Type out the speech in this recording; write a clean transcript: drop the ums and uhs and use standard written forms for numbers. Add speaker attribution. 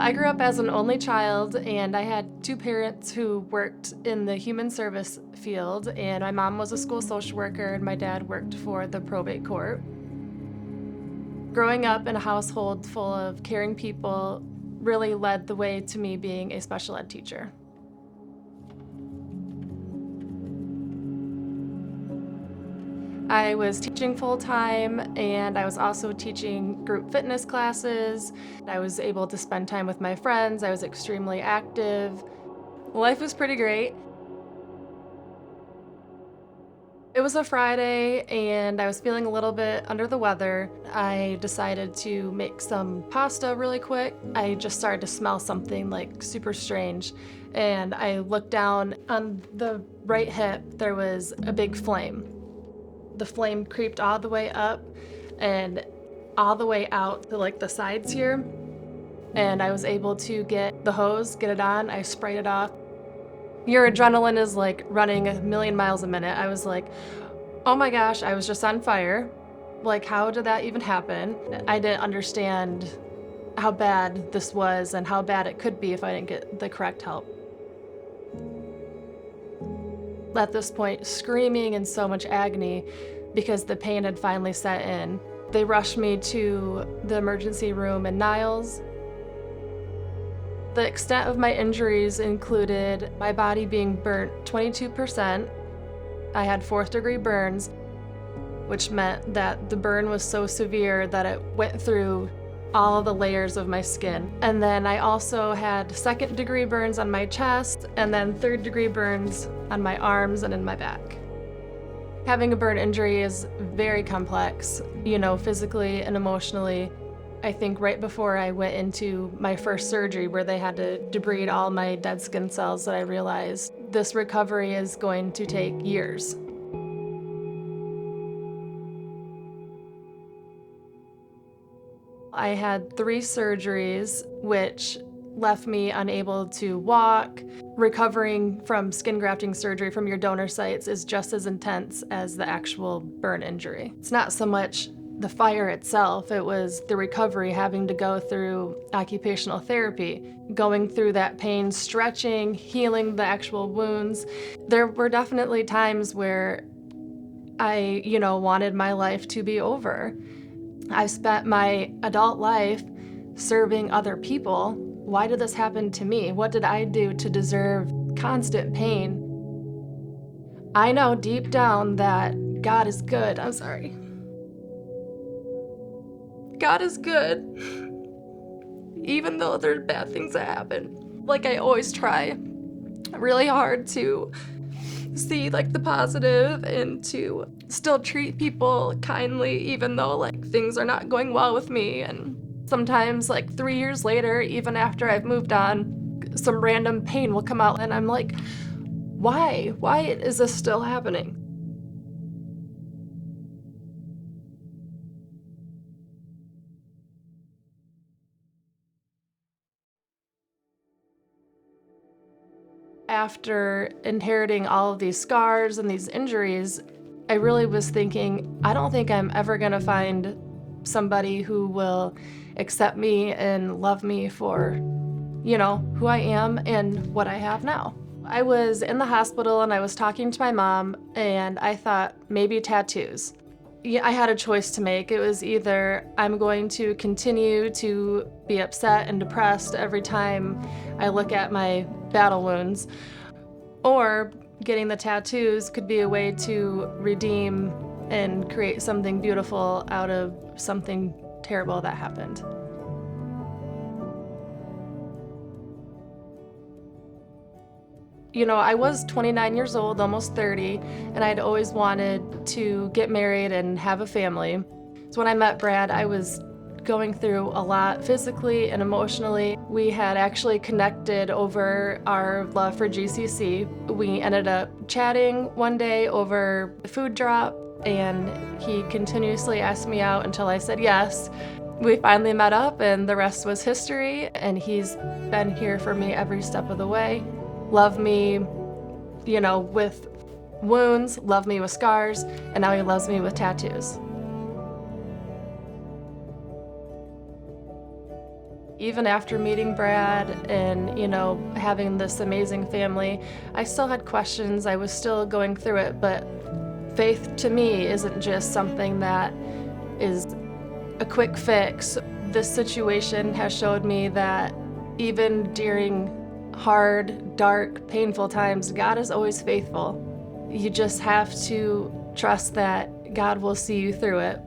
Speaker 1: I grew up as an only child, and I had two parents who worked in the human service field, and my mom was a school social worker and my dad worked for the probate court. Growing up in a household full of caring people really led the way to me being a special ed teacher. I was teaching full-time, and I was also teaching group fitness classes. I was able to spend time with my friends. I was extremely active. Life was pretty great. It was a Friday, and I was feeling a little bit under the weather. I decided to make some pasta really quick. I just started to smell something like super strange, and I looked down on the right hip. There was a big flame. The flame creeped all the way up and all the way out to like the sides here. And I was able to get the hose, get it on, I sprayed it off. Your adrenaline is like running a million miles a minute. I was like, oh my gosh, I was just on fire. Like, how did that even happen? I didn't understand how bad this was and how bad it could be if I didn't get the correct help. At this point, screaming in so much agony because the pain had finally set in. They rushed me to the emergency room in Niles. The extent of my injuries included my body being burnt 22%. I had 4th-degree burns, which meant that the burn was so severe that it went through all the layers of my skin. And then I also had 2nd-degree burns on my chest, and then 3rd-degree burns on my arms and in my back. Having a burn injury is very complex, physically and emotionally. I think right before I went into my first surgery where they had to debride all my dead skin cells that I realized this recovery is going to take years. I had 3 surgeries, which left me unable to walk. Recovering from skin grafting surgery from your donor sites is just as intense as the actual burn injury. It's not so much the fire itself, it was the recovery, having to go through occupational therapy, going through that pain, stretching, healing the actual wounds. There were definitely times where I, wanted my life to be over. I've spent my adult life serving other people. Why did this happen to me? What did I do to deserve constant pain? I know deep down that God is good. I'm sorry. God is good, even though there's bad things that happen. Like, I always try really hard to see the positive and to still treat people kindly, even though things are not going well with me. And sometimes 3 years later, even after I've moved on, some random pain will come out and I'm like, why is this still happening? After inheriting all of these scars and these injuries, I really was thinking, I don't think I'm ever gonna find somebody who will accept me and love me for, who I am and what I have now. I was in the hospital and I was talking to my mom and I thought maybe tattoos. I had a choice to make. It was either I'm going to continue to be upset and depressed every time I look at my battle wounds, or getting the tattoos could be a way to redeem and create something beautiful out of something terrible that happened. I was 29 years old, almost 30, and I'd always wanted to get married and have a family. So when I met Brad, I was going through a lot physically and emotionally. We had actually connected over our love for GCC. We ended up chatting one day over a food drop, and he continuously asked me out until I said yes. We finally met up, and the rest was history, and he's been here for me every step of the way. Love me, with wounds, love me with scars, and now he loves me with tattoos. even after meeting Brad and, having this amazing family, I still had questions. I was still going through it, but faith to me isn't just something that is a quick fix. This situation has showed me that even during hard, dark, painful times, God is always faithful. You just have to trust that God will see you through it.